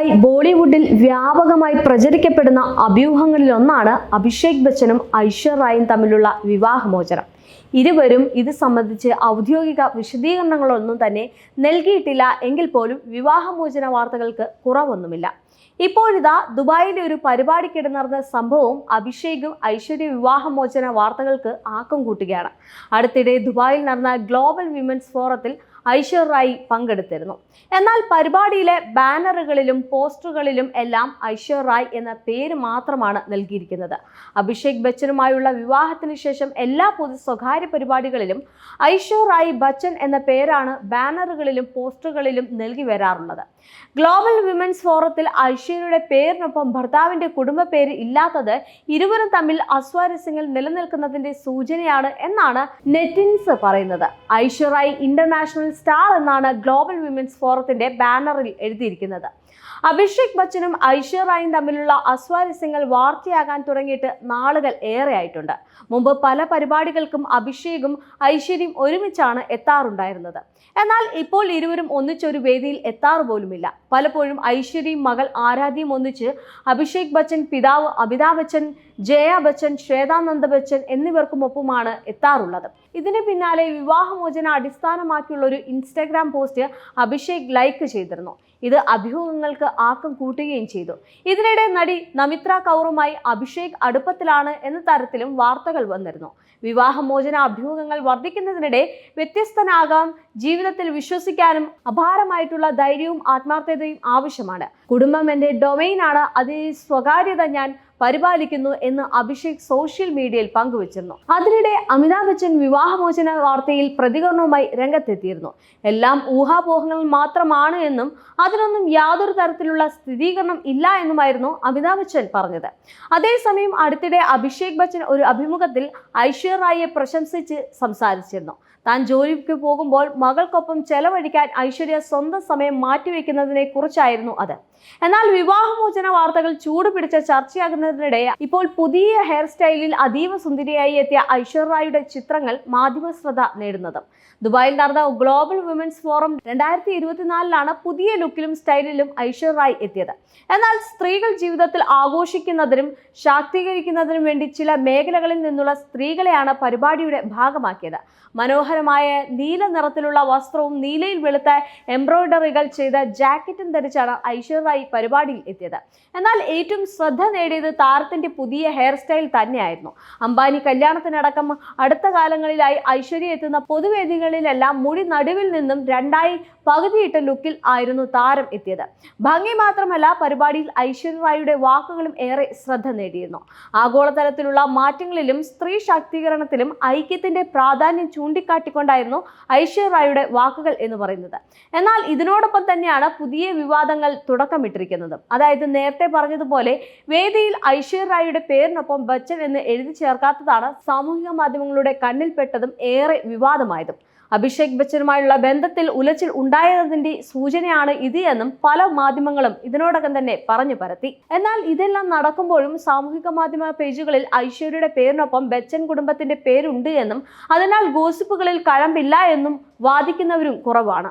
നാളുകളായി ബോളിവുഡിൽ വ്യാപകമായി പ്രചരിക്കപ്പെടുന്ന അഭ്യൂഹങ്ങളിലൊന്നാണ് അഭിഷേക് ബച്ചനും ഐശ്വര്യ റായും തമ്മിലുള്ള വിവാഹമോചനം. ഇരുവരും ഇത് സംബന്ധിച്ച് ഔദ്യോഗിക വിശദീകരണങ്ങളൊന്നും തന്നെ നൽകിയിട്ടില്ല എങ്കിൽ പോലും വിവാഹമോചന വാർത്തകൾക്ക് കുറവൊന്നുമില്ല. ഇപ്പോഴിതാ ദുബായിലെ ഒരു പരിപാടിക്കിടെ നടന്ന സംഭവവും അഭിഷേകും ഐശ്വര്യ വിവാഹമോചന വാർത്തകൾക്ക് ആക്കം കൂട്ടുകയാണ്. അടുത്തിടെ ദുബായിൽ നടന്ന ഗ്ലോബൽ വിമൻസ് ഫോറത്തിൽ ഐശ്വര്യ റായി പങ്കെടുത്തിരുന്നു. എന്നാൽ പരിപാടിയിലെ ബാനറുകളിലും പോസ്റ്ററുകളിലും എല്ലാം ഐശ്വര്യ റായ് എന്ന പേര് മാത്രമാണ് നൽകിയിരിക്കുന്നത്. അഭിഷേക് ബച്ചനുമായുള്ള വിവാഹത്തിന് ശേഷം എല്ലാ സ്വകാര്യ പരിപാടികളിലും ഐശ്വര്യ റായ് ബച്ചൻ എന്ന പേരാണ് ബാനറുകളിലും പോസ്റ്ററുകളിലും നൽകി വരാറുള്ളത്. ഗ്ലോബൽ വിമൻസ് ഫോറത്തിൽ ഐശ്വര്യയുടെ പേരിനൊപ്പം ഭർത്താവിന്റെ കുടുംബ പേര് ഇല്ലാത്തത് ഇരുവരും തമ്മിൽ അസ്വാരസ്യങ്ങൾ നിലനിൽക്കുന്നതിന്റെ സൂചനയാണ് എന്നാണ് നെറ്റിൻസ് പറയുന്നത്. ഐശ്വര്യ റായ് ഇന്റർനാഷണൽ സ്റ്റാർ എന്നാണ് ഗ്ലോബൽ വിമൻസ് ഫോറത്തിന്റെ ബാനറിൽ എഴുതിയിരിക്കുന്നത്. അഭിഷേക് ബച്ചനും ഐശ്വര്യ റായും തമ്മിലുള്ള അസ്വാരസ്യങ്ങൾ വാർത്തയാകാൻ തുടങ്ങിയിട്ട് നാളുകൾ ഏറെ ആയിട്ടുണ്ട്. മുമ്പ് പല പരിപാടികൾക്കും അഭിഷേകും ഐശ്വര്യയും ഒരുമിച്ചാണ് എത്താറുണ്ടായിരുന്നത്. എന്നാൽ ഇപ്പോൾ ഇരുവരും ഒന്നിച്ചൊരു വേദിയിൽ എത്താറുപോലുമില്ല. പലപ്പോഴും ഐശ്വര്യയും മകൾ ആരാധ്യയും ഒന്നിച്ച് അഭിഷേക് ബച്ചൻ, പിതാവ് അമിതാഭ് ബച്ചൻ, ജയ ബച്ചൻ, ശ്വേതാനന്ദ ബച്ചൻ എന്നിവർക്കുമൊപ്പമാണ് എത്താറുള്ളത്. ഇതിന് പിന്നാലെ വിവാഹമോചന അടിസ്ഥാനമാക്കിയുള്ള ഒരു ഇൻസ്റ്റഗ്രാം പോസ്റ്റ് അഭിഷേക് ലൈക്ക് ചെയ്തിരുന്നു. ഇത് അഭ്യൂഹങ്ങൾക്ക് ആക്കം കൂട്ടുകയും ചെയ്തു. ഇതിനിടെ നടി നമിത്ര കൗറുമായി അഭിഷേക് അടുപ്പത്തിലാണ് എന്ന തരത്തിലും വാർത്തകൾ വന്നിരുന്നു. വിവാഹമോചന അഭ്യൂഹങ്ങൾ വർദ്ധിക്കുന്നതിനിടെ വ്യത്യസ്തനാകാൻ ജീവിതത്തിൽ വിശ്വസിക്കാനും അപാരമായിട്ടുള്ള ധൈര്യവും ആത്മാർത്ഥതയും ആവശ്യമാണ്. കുടുംബം എൻ്റെ ഡൊമൈനാണ്, അതിൽ സ്വകാര്യത ഞാൻ പരിപാലിക്കുന്നു എന്ന് അഭിഷേക് സോഷ്യൽ മീഡിയയിൽ പങ്കുവച്ചിരുന്നു. അതിനിടെ അമിതാഭ് ബച്ചൻ വിവാഹമോചന വാർത്തയിൽ പ്രതികരണവുമായി രംഗത്തെത്തിയിരുന്നു. എല്ലാം ഊഹാപോഹങ്ങൾ മാത്രമാണ് എന്നും അതിനൊന്നും യാതൊരു തരത്തിലുള്ള സ്ഥിരീകരണം ഇല്ല എന്നുമായിരുന്നു അമിതാഭ് ബച്ചൻ പറഞ്ഞത്. അതേസമയം അടുത്തിടെ അഭിഷേക് ബച്ചൻ ഒരു അഭിമുഖത്തിൽ ഐശ്വര്യ റായിയെ പ്രശംസിച്ച് സംസാരിച്ചിരുന്നു. താൻ ജോലിക്ക് പോകുമ്പോൾ മകൾക്കൊപ്പം ചെലവഴിക്കാൻ ഐശ്വര്യ സ്വന്തം സമയം മാറ്റിവെക്കുന്നതിനെ കുറിച്ചായിരുന്നു അത്. എന്നാൽ വിവാഹമോചന വാർത്തകൾ ചൂടുപിടിച്ച ചർച്ചയാകുന്നതിനിടെ ഇപ്പോൾ പുതിയ ഹെയർ സ്റ്റൈലിൽ അതീവ സുന്ദരിയായി എത്തിയ ഐശ്വര്യ റായിയുടെ ചിത്രങ്ങൾ മാധ്യമ ശ്രദ്ധ നേടുന്നത്. ദുബായിൽ നടന്ന ഗ്ലോബൽ വിമൻസ് ഫോറം 2024 പുതിയ ലുക്കിലും സ്റ്റൈലിലും ഐശ്വര്യ റായ് എത്തിയത്. എന്നാൽ സ്ത്രീകൾ ജീവിതത്തിൽ ആഘോഷിക്കുന്നതിനും ശാക്തീകരിക്കുന്നതിനും വേണ്ടി ചില മേഖലകളിൽ നിന്നുള്ള സ്ത്രീകളെയാണ് പരിപാടിയുടെ ഭാഗമാക്കിയത്. മനോഹരമായ നീല നിറത്തിലുള്ള വസ്ത്രവും നീലയിൽ വെളുത്ത എംബ്രോയിഡറികൾ ചെയ്ത ജാക്കറ്റും ധരിച്ചാണ് ഐശ്വര്യ റായ് പരിപാടിയിൽ എത്തിയത്. എന്നാൽ ഏറ്റവും ശ്രദ്ധ നേടിയത് താരത്തിന്റെ പുതിയ ഹെയർ സ്റ്റൈൽ തന്നെയായിരുന്നു. അംബാനി കല്യാണത്തിനടക്കം അടുത്ത കാലങ്ങളിലായി ഐശ്വര്യ എത്തുന്ന പൊതുവേദികളിലെല്ലാം മുടി നടുവിൽ നിന്നും രണ്ടായി പകുതിയിട്ട ലുക്കിൽ ആയിരുന്നു താരം എത്തിയത്. ഭംഗി മാത്രമല്ല, പരിപാടിയിൽ ഐശ്വര്യ റായിയുടെ വാക്കുകളും ഏറെ ശ്രദ്ധ നേടിയിരുന്നു. ആഗോളതലത്തിലുള്ള മാറ്റങ്ങളിലും സ്ത്രീ ശാക്തീകരണത്തിലും ഐക്യത്തിന്റെ പ്രാധാന്യം ചൂണ്ടിക്കാട്ടിക്കൊണ്ടായിരുന്നു ഐശ്വര്യ റായിയുടെ വാക്കുകൾ എന്ന് പറയുന്നത്. എന്നാൽ ഇതിനോടൊപ്പം തന്നെയാണ് പുതിയ വിവാദങ്ങൾ തുടക്കമിട്ടിരിക്കുന്നത്. അതായത് നേരത്തെ പറഞ്ഞതുപോലെ വേദിയിൽ ഐശ്വര്യ റായിയുടെ പേരിനൊപ്പം ബച്ചൻ എന്ന് എഴുതി ചേർക്കാത്തതാണ് സാമൂഹിക മാധ്യമങ്ങളുടെ കണ്ണിൽപ്പെട്ടതും ഏറെ വിവാദമായതും. അഭിഷേക് ബച്ചനുമായുള്ള ബന്ധത്തിൽ ഉലച്ചിൽ ഉണ്ടായതിന്റെ സൂചനയാണ് ഇത് എന്നും പല മാധ്യമങ്ങളും ഇതിനോടകം തന്നെ പറഞ്ഞു പരത്തി. എന്നാൽ ഇതെല്ലാം നടക്കുമ്പോഴും സാമൂഹിക മാധ്യമ പേജുകളിൽ ഐശ്വര്യയുടെ പേരിനൊപ്പം ബച്ചൻ കുടുംബത്തിന്റെ പേരുണ്ട് എന്നും അതിനാൽ ഗോസിപ്പുകളിൽ കഴമ്പില്ല എന്നും വാദിക്കുന്നവരും കുറവാണ്.